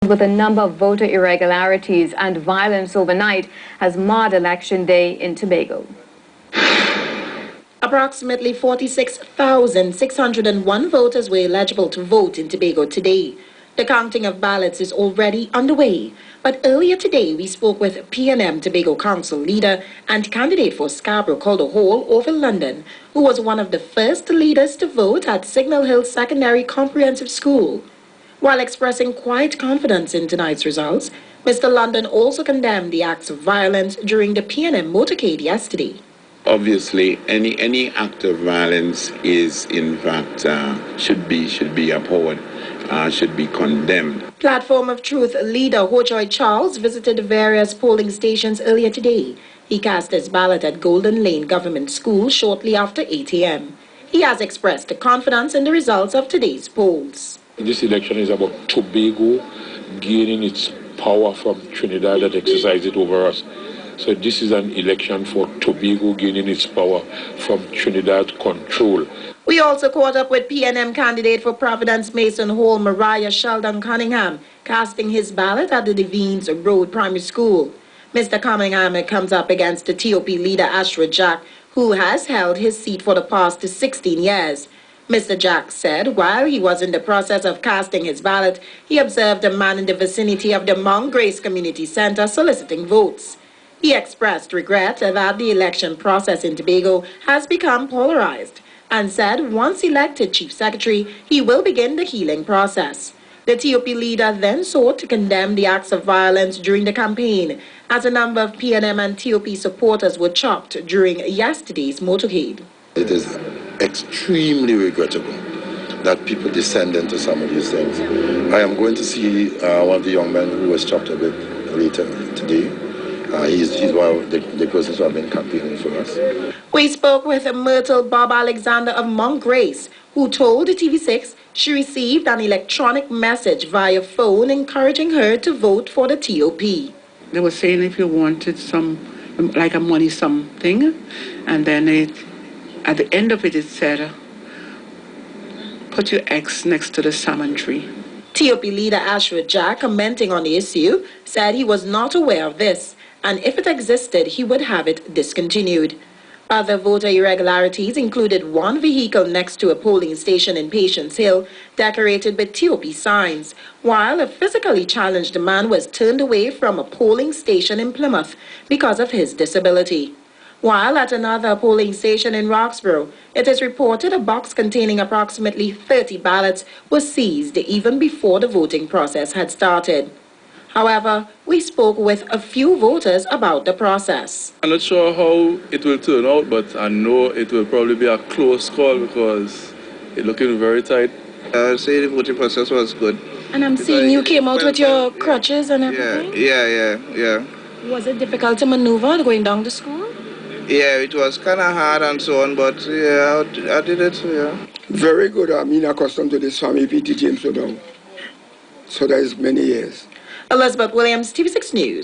with a number of voter irregularities and violence overnight has marred election day in Tobago. Approximately 46,601 voters were eligible to vote in Tobago today. The counting of ballots is already underway. But earlier today, we spoke with PNM Tobago Council leader and candidate for Scarborough Calder Hall over London, who was one of the first leaders to vote at Signal Hill Secondary Comprehensive School. While expressing quiet confidence in tonight's results, Mr. London also condemned the acts of violence during the PNM motorcade yesterday. Obviously, any act of violence is, in fact, should be abhorred, should be condemned. Platform of Truth leader Ho-Joy Charles visited various polling stations earlier today. He cast his ballot at Golden Lane Government School shortly after 8 a.m. He has expressed confidence in the results of today's polls. This election is about Tobago gaining its power from Trinidad that exercised it over us. So this is an election for Tobago gaining its power from Trinidad control. We also caught up with PNM candidate for Providence Mason Hall, Mariah Sheldon Cunningham, casting his ballot at the Devines Road Primary School. Mr. Cunningham comes up against the TOP leader Ashra Jack, who has held his seat for the past 16 years. Mr. Jack said while he was in the process of casting his ballot, he observed a man in the vicinity of the Mount Grace Community Center soliciting votes. He expressed regret that the election process in Tobago has become polarized and said once elected Chief Secretary, he will begin the healing process. The TOP leader then sought to condemn the acts of violence during the campaign, as a number of PNM and TOP supporters were chopped during yesterday's motorcade. It is extremely regrettable that people descend into some of these things. I am going to see one of the young men who was chopped a bit later today. He's one of the persons who have been campaigning for us. We spoke with Myrtle Bob Alexander of Mount Grace, who told TV6 she received an electronic message via phone encouraging her to vote for the TOP. They were saying if you wanted some, like a money something, and then at the end of it, it said, put your X next to the salmon tree. TOP leader Ashra Jack, commenting on the issue, said he was not aware of this, and if it existed, he would have it discontinued. Other voter irregularities included one vehicle next to a polling station in Patience Hill decorated with TOP signs, while a physically challenged man was turned away from a polling station in Plymouth because of his disability. While at another polling station in Roxborough, it is reported a box containing approximately 30 ballots was seized even before the voting process had started. However, we spoke with a few voters about the process. I'm not sure how it will turn out, but I know it will probably be a close call because it's looking very tight. I would say the voting process was good. And I'm seeing you came out with your crutches and everything? Yeah. Was it difficult to maneuver going down to school? Yeah, it was kind of hard and so on, but yeah, I did it, yeah. Very good. I'm accustomed to this family, P.T. James O'Donnell. So that is many years. Elizabeth Williams, TV6 News.